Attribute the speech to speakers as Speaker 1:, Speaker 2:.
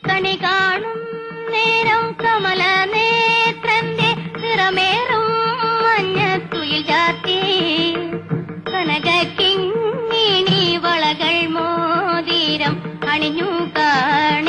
Speaker 1: കണി കാണും നേരം കമല നേത്രന്റെ നിറമേറും മഞ്ഞത്തുയിൽ ചാർത്തി കനകക്കിങ്ങിണി വളകൾ മോതിരം അണിഞ്ഞു കാണ